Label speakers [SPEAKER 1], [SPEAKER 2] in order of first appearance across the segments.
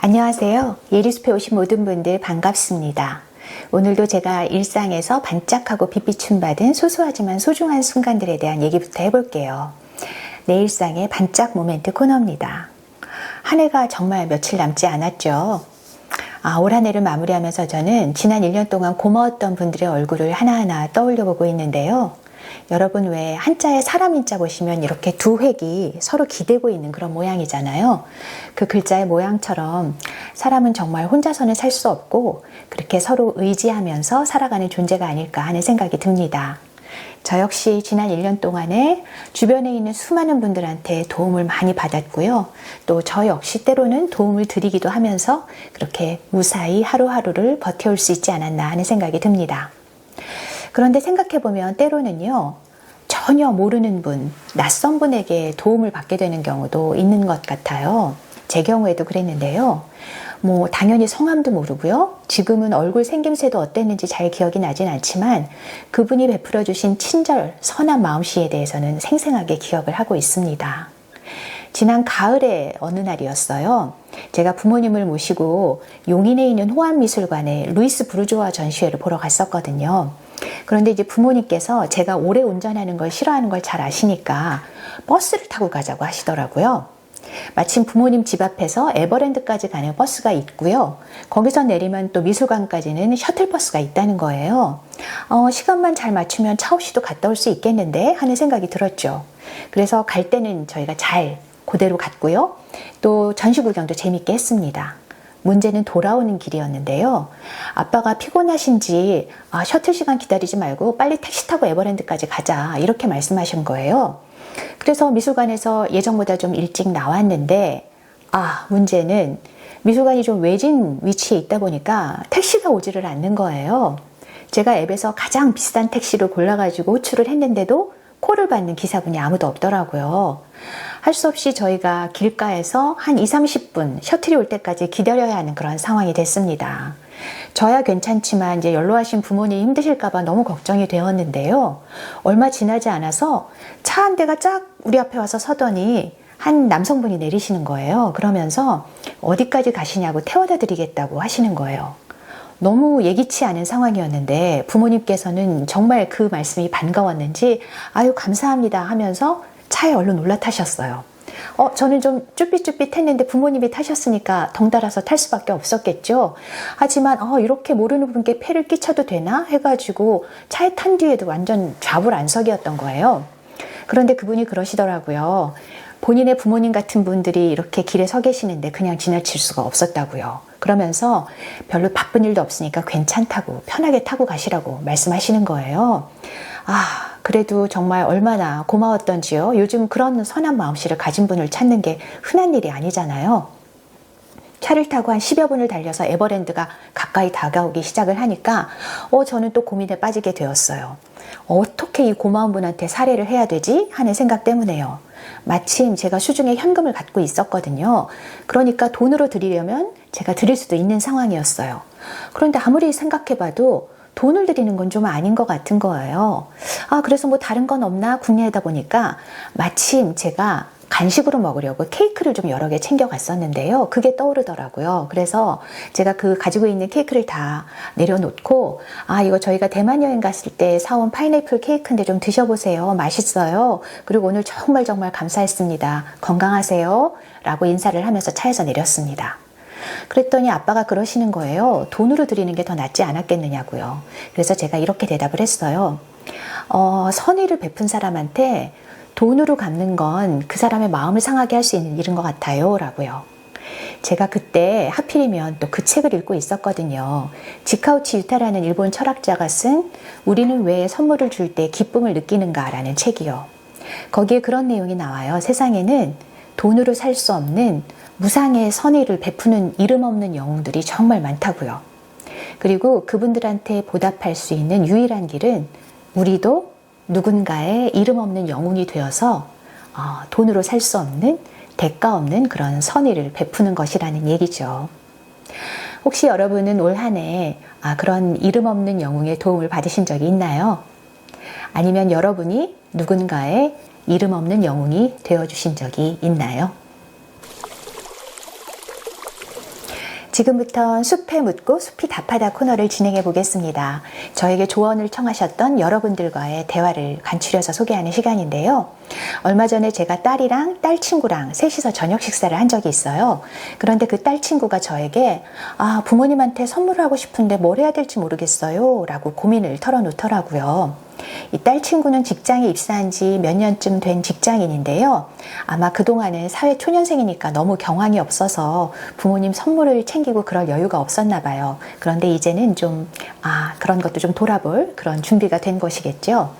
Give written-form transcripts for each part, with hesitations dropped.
[SPEAKER 1] 안녕하세요. 예리숲에 오신 모든 분들 반갑습니다. 오늘도 제가 일상에서 반짝하고 빛비춤 받은 소소하지만 소중한 순간들에 대한 얘기부터 해볼게요. 내 일상의 반짝 모멘트 코너입니다. 한 해가 정말 며칠 남지 않았죠. 올 한 해를 마무리하면서 저는 지난 1년 동안 고마웠던 분들의 얼굴을 하나하나 떠올려 보고 있는데요. 여러분 왜 한자에 사람 인자 보시면 이렇게 두 획이 서로 기대고 있는 그런 모양이잖아요. 그 글자의 모양처럼 사람은 정말 혼자서는 살 수 없고 그렇게 서로 의지하면서 살아가는 존재가 아닐까 하는 생각이 듭니다. 저 역시 지난 1년 동안에 주변에 있는 수많은 분들한테 도움을 많이 받았고요. 또 저 역시 때로는 도움을 드리기도 하면서 그렇게 무사히 하루하루를 버텨올 수 있지 않았나 하는 생각이 듭니다. 그런데 생각해보면 때로는요, 전혀 모르는 분, 낯선 분에게 도움을 받게 되는 경우도 있는 것 같아요. 제 경우에도 그랬는데요. 당연히 성함도 모르고요. 지금은 얼굴 생김새도 어땠는지 잘 기억이 나진 않지만 그분이 베풀어 주신 친절, 선한 마음씨에 대해서는 생생하게 기억을 하고 있습니다. 지난 가을의 어느 날이었어요. 제가 부모님을 모시고 용인에 있는 호암미술관에 루이스 부르조아 전시회를 보러 갔었거든요. 그런데 이제 부모님께서 제가 오래 운전하는 걸 싫어하는 걸 잘 아시니까 버스를 타고 가자고 하시더라고요. 마침 부모님 집 앞에서 에버랜드까지 가는 버스가 있고요. 거기서 내리면 또 미술관까지는 셔틀버스가 있다는 거예요. 시간만 잘 맞추면 차 없이도 갔다 올 수 있겠는데 하는 생각이 들었죠. 그래서 갈 때는 저희가 잘 그대로 갔고요. 또 전시 구경도 재밌게 했습니다. 문제는 돌아오는 길이었는데요. 아빠가 피곤하신지 셔틀 시간 기다리지 말고 빨리 택시 타고 에버랜드까지 가자 이렇게 말씀하신 거예요. 그래서 미술관에서 예정보다 좀 일찍 나왔는데 문제는 미술관이 좀 외진 위치에 있다 보니까 택시가 오지를 않는 거예요. 제가 앱에서 가장 비싼 택시를 골라가지고 호출을 했는데도 콜을 받는 기사분이 아무도 없더라고요. 할 수 없이 저희가 길가에서 한 20-30분 셔틀이 올 때까지 기다려야 하는 그런 상황이 됐습니다. 저야 괜찮지만 이제 연로하신 부모님이 힘드실까봐 너무 걱정이 되었는데요. 얼마 지나지 않아서 차 한 대가 쫙 우리 앞에 와서 서더니 한 남성분이 내리시는 거예요. 그러면서 어디까지 가시냐고 태워다 드리겠다고 하시는 거예요. 너무 예기치 않은 상황이었는데 부모님께서는 정말 그 말씀이 반가웠는지 아유 감사합니다 하면서 차에 얼른 올라타셨어요. 저는 좀 쭈삣쭈삣했는데 부모님이 타셨으니까 덩달아서 탈 수밖에 없었겠죠. 하지만 이렇게 모르는 분께 폐를 끼쳐도 되나 해가지고 차에 탄 뒤에도 완전 좌불안석이었던 거예요. 그런데 그분이 그러시더라고요. 본인의 부모님 같은 분들이 이렇게 길에 서 계시는데 그냥 지나칠 수가 없었다고요. 그러면서 별로 바쁜 일도 없으니까 괜찮다고 편하게 타고 가시라고 말씀하시는 거예요. 그래도 정말 얼마나 고마웠던지요. 요즘 그런 선한 마음씨를 가진 분을 찾는 게 흔한 일이 아니잖아요. 차를 타고 한 10여 분을 달려서 에버랜드가 가까이 다가오기 시작을 하니까 저는 또 고민에 빠지게 되었어요. 어떻게 이 고마운 분한테 살해를 해야 되지? 하는 생각 때문에요. 마침 제가 수중에 현금을 갖고 있었거든요. 그러니까 돈으로 드리려면 제가 드릴 수도 있는 상황이었어요. 그런데 아무리 생각해봐도 돈을 드리는 건 좀 아닌 것 같은 거예요. 그래서 다른 건 없나 궁리하다 보니까 마침 제가 간식으로 먹으려고 케이크를 좀 여러 개 챙겨갔었는데요. 그게 떠오르더라고요. 그래서 제가 그 가지고 있는 케이크를 다 내려놓고 이거 저희가 대만 여행 갔을 때 사온 파인애플 케이크인데 좀 드셔보세요. 맛있어요. 그리고 오늘 정말 감사했습니다. 건강하세요. 라고 인사를 하면서 차에서 내렸습니다. 그랬더니 아빠가 그러시는 거예요. 돈으로 드리는 게 더 낫지 않았겠느냐고요. 그래서 제가 이렇게 대답을 했어요. 선의를 베푼 사람한테 돈으로 갚는 건 그 사람의 마음을 상하게 할 수 있는 일인 것 같아요. 라고요. 제가 그때 하필이면 또 그 책을 읽고 있었거든요. 지카우치 유타라는 일본 철학자가 쓴 우리는 왜 선물을 줄 때 기쁨을 느끼는가 라는 책이요. 거기에 그런 내용이 나와요. 세상에는 돈으로 살 수 없는 무상의 선의를 베푸는 이름 없는 영웅들이 정말 많다고요. 그리고 그분들한테 보답할 수 있는 유일한 길은 우리도 누군가의 이름 없는 영웅이 되어서 돈으로 살 수 없는 대가 없는 그런 선의를 베푸는 것이라는 얘기죠. 혹시 여러분은 올 한 해 그런 이름 없는 영웅의 도움을 받으신 적이 있나요? 아니면 여러분이 누군가의 이름 없는 영웅이 되어주신 적이 있나요? 지금부터 숲에 묻고 숲이 답하다 코너를 진행해 보겠습니다. 저에게 조언을 청하셨던 여러분들과의 대화를 간추려서 소개하는 시간인데요. 얼마 전에 제가 딸이랑 딸 친구랑 셋이서 저녁 식사를 한 적이 있어요. 그런데 그 딸 친구가 저에게 부모님한테 선물을 하고 싶은데 뭘 해야 될지 모르겠어요 라고 고민을 털어놓더라고요. 이 딸 친구는 직장에 입사한 지 몇 년쯤 된 직장인인데요. 아마 그동안은 사회 초년생이니까 너무 경황이 없어서 부모님 선물을 챙기고 그럴 여유가 없었나 봐요. 그런데 이제는 좀 그런 것도 좀 돌아볼 그런 준비가 된 것이겠죠.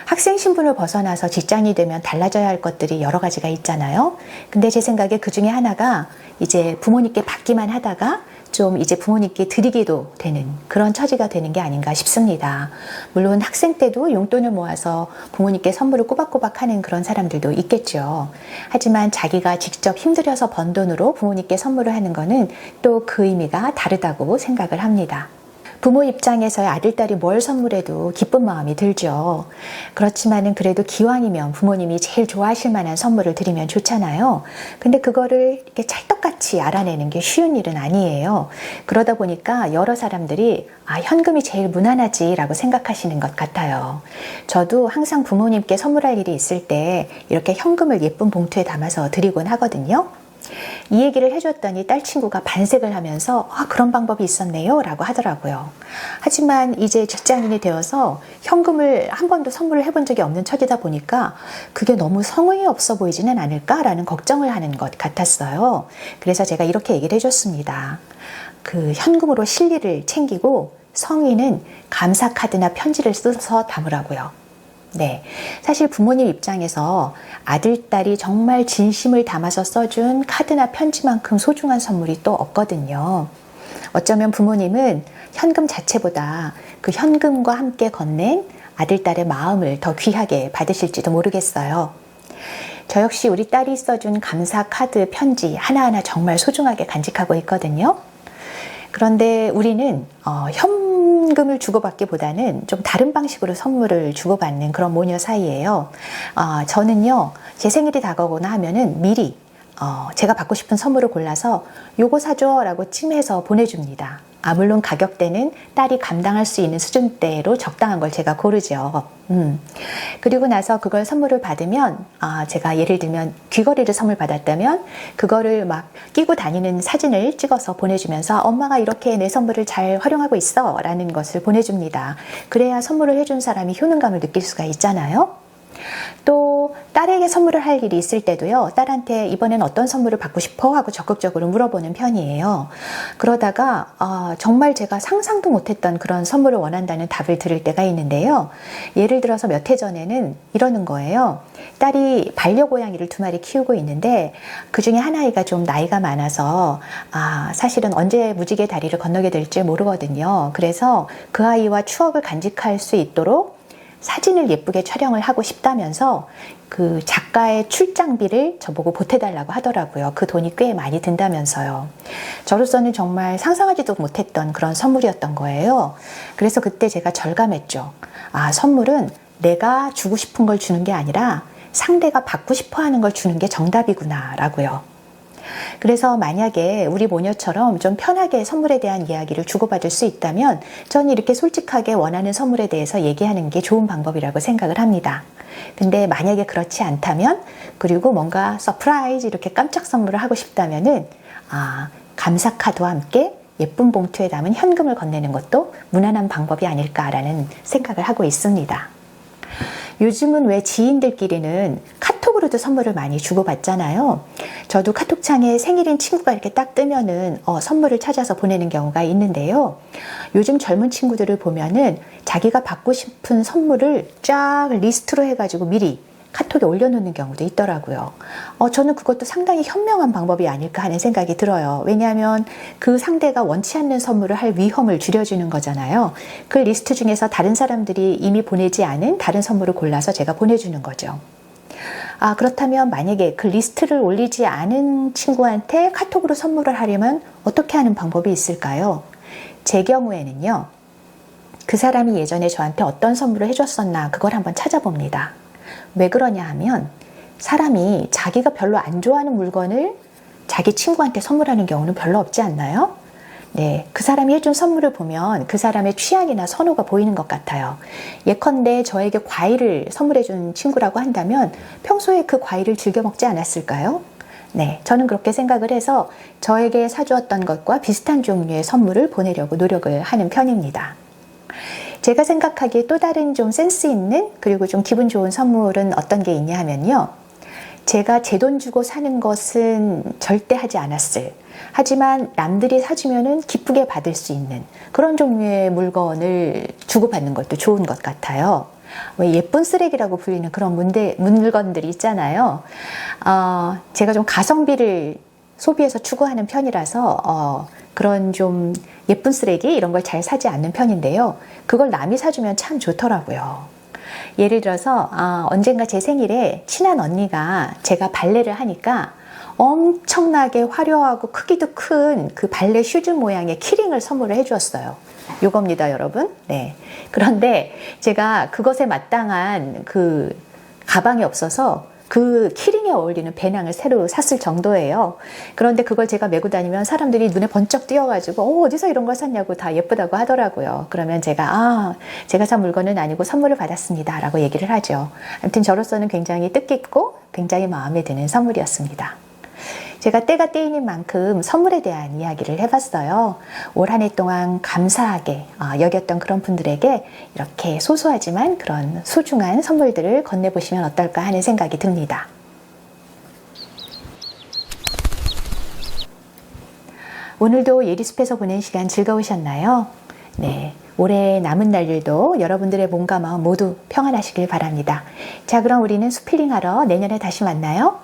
[SPEAKER 1] 학생 신분을 벗어나서 직장이 되면 달라져야 할 것들이 여러 가지가 있잖아요. 근데 제 생각에 그 중에 하나가 이제 부모님께 받기만 하다가 좀 이제 부모님께 드리기도 되는 그런 처지가 되는 게 아닌가 싶습니다. 물론 학생 때도 용돈을 모아서 부모님께 선물을 꼬박꼬박 하는 그런 사람들도 있겠죠. 하지만 자기가 직접 힘들여서 번 돈으로 부모님께 선물을 하는 거는 또 그 의미가 다르다고 생각을 합니다. 부모 입장에서의 아들딸이 뭘 선물해도 기쁜 마음이 들죠. 그렇지만은 그래도 기왕이면 부모님이 제일 좋아하실 만한 선물을 드리면 좋잖아요. 근데 그거를 이렇게 찰떡같이 알아내는 게 쉬운 일은 아니에요. 그러다 보니까 여러 사람들이 현금이 제일 무난하지라고 생각하시는 것 같아요. 저도 항상 부모님께 선물할 일이 있을 때 이렇게 현금을 예쁜 봉투에 담아서 드리곤 하거든요. 이 얘기를 해줬더니 딸 친구가 반색을 하면서 그런 방법이 있었네요 라고 하더라고요. 하지만 이제 직장인이 되어서 현금을 한 번도 선물을 해본 적이 없는 처지다 보니까 그게 너무 성의가 없어 보이지는 않을까라는 걱정을 하는 것 같았어요. 그래서 제가 이렇게 얘기를 해줬습니다. 그 현금으로 실리를 챙기고 성의는 감사 카드나 편지를 써서 담으라고요. 네, 사실 부모님 입장에서 아들, 딸이 정말 진심을 담아서 써준 카드나 편지만큼 소중한 선물이 또 없거든요. 어쩌면 부모님은 현금 자체보다 그 현금과 함께 건넨 아들, 딸의 마음을 더 귀하게 받으실지도 모르겠어요. 저 역시 우리 딸이 써준 감사 카드, 편지 하나하나 정말 소중하게 간직하고 있거든요. 그런데 우리는 현금을 주고받기보다는 좀 다른 방식으로 선물을 주고받는 그런 모녀 사이예요. 저는요, 제 생일이 다가오거나 하면은 미리 제가 받고 싶은 선물을 골라서 요거 사줘 라고 찜해서 보내줍니다. 물론 가격대는 딸이 감당할 수 있는 수준대로 적당한 걸 제가 고르죠. 그리고 나서 그걸 선물을 받으면 제가 예를 들면 귀걸이를 선물 받았다면 그거를 막 끼고 다니는 사진을 찍어서 보내주면서 엄마가 이렇게 내 선물을 잘 활용하고 있어 라는 것을 보내줍니다. 그래야 선물을 해준 사람이 효능감을 느낄 수가 있잖아요. 또 딸에게 선물을 할 일이 있을 때도요, 딸한테 이번엔 어떤 선물을 받고 싶어? 하고 적극적으로 물어보는 편이에요. 그러다가 정말 제가 상상도 못했던 그런 선물을 원한다는 답을 들을 때가 있는데요. 예를 들어서 몇 해 전에는 이러는 거예요. 딸이 반려고양이를 2마리 키우고 있는데 그 중에 한 아이가 좀 나이가 많아서 사실은 언제 무지개 다리를 건너게 될지 모르거든요. 그래서 그 아이와 추억을 간직할 수 있도록 사진을 예쁘게 촬영을 하고 싶다면서 그 작가의 출장비를 저보고 보태달라고 하더라고요. 그 돈이 꽤 많이 든다면서요. 저로서는 정말 상상하지도 못했던 그런 선물이었던 거예요. 그래서 그때 제가 절감했죠. 선물은 내가 주고 싶은 걸 주는 게 아니라 상대가 받고 싶어 하는 걸 주는 게 정답이구나 라고요. 그래서 만약에 우리 모녀처럼 좀 편하게 선물에 대한 이야기를 주고받을 수 있다면 저는 이렇게 솔직하게 원하는 선물에 대해서 얘기하는 게 좋은 방법이라고 생각을 합니다. 근데 만약에 그렇지 않다면, 그리고 뭔가 서프라이즈 이렇게 깜짝 선물을 하고 싶다면은 감사 카드와 함께 예쁜 봉투에 담은 현금을 건네는 것도 무난한 방법이 아닐까라는 생각을 하고 있습니다. 요즘은 왜 지인들끼리는 카톡으로도 선물을 많이 주고받잖아요. 저도 카톡창에 생일인 친구가 이렇게 딱 뜨면은 선물을 찾아서 보내는 경우가 있는데요. 요즘 젊은 친구들을 보면은 자기가 받고 싶은 선물을 쫙 리스트로 해가지고 미리 카톡에 올려놓는 경우도 있더라고요. 저는 그것도 상당히 현명한 방법이 아닐까 하는 생각이 들어요. 왜냐하면 그 상대가 원치 않는 선물을 할 위험을 줄여주는 거잖아요. 그 리스트 중에서 다른 사람들이 이미 보내지 않은 다른 선물을 골라서 제가 보내주는 거죠. 그렇다면 만약에 그 리스트를 올리지 않은 친구한테 카톡으로 선물을 하려면 어떻게 하는 방법이 있을까요? 제 경우에는요, 그 사람이 예전에 저한테 어떤 선물을 해줬었나 그걸 한번 찾아봅니다. 왜 그러냐 하면 사람이 자기가 별로 안 좋아하는 물건을 자기 친구한테 선물하는 경우는 별로 없지 않나요? 네, 그 사람이 해준 선물을 보면 그 사람의 취향이나 선호가 보이는 것 같아요. 예컨대 저에게 과일을 선물해준 친구라고 한다면 평소에 그 과일을 즐겨 먹지 않았을까요? 네, 저는 그렇게 생각을 해서 저에게 사주었던 것과 비슷한 종류의 선물을 보내려고 노력을 하는 편입니다. 제가 생각하기에 또 다른 좀 센스 있는 그리고 좀 기분 좋은 선물은 어떤 게 있냐 하면요. 제가 제 돈 주고 사는 것은 절대 하지 않았을, 하지만 남들이 사주면은 기쁘게 받을 수 있는 그런 종류의 물건을 주고받는 것도 좋은 것 같아요. 왜 예쁜 쓰레기라고 불리는 그런 물건들이 있잖아요. 제가 좀 가성비를 소비해서 추구하는 편이라서 그런 좀 예쁜 쓰레기 이런 걸 잘 사지 않는 편인데요. 그걸 남이 사주면 참 좋더라고요. 예를 들어서 언젠가 제 생일에 친한 언니가 제가 발레를 하니까 엄청나게 화려하고 크기도 큰 그 발레 슈즈 모양의 키링을 선물을 해주었어요. 요겁니다, 여러분. 네. 그런데 제가 그것에 마땅한 그 가방이 없어서 그 키링에 어울리는 배낭을 새로 샀을 정도예요. 그런데 그걸 제가 메고 다니면 사람들이 눈에 번쩍 띄어가지고 어디서 이런 걸 샀냐고 다 예쁘다고 하더라고요. 그러면 제가 제가 산 물건은 아니고 선물을 받았습니다 라고 얘기를 하죠. 아무튼 저로서는 굉장히 뜻깊고 굉장히 마음에 드는 선물이었습니다. 제가 때가 때이는 만큼 선물에 대한 이야기를 해봤어요. 올 한 해 동안 감사하게 여겼던 그런 분들에게 이렇게 소소하지만 그런 소중한 선물들을 건네보시면 어떨까 하는 생각이 듭니다. 오늘도 예리숲에서 보낸 시간 즐거우셨나요? 네. 올해 남은 날들도 여러분들의 몸과 마음 모두 평안하시길 바랍니다. 자, 그럼 우리는 숲힐링하러 내년에 다시 만나요.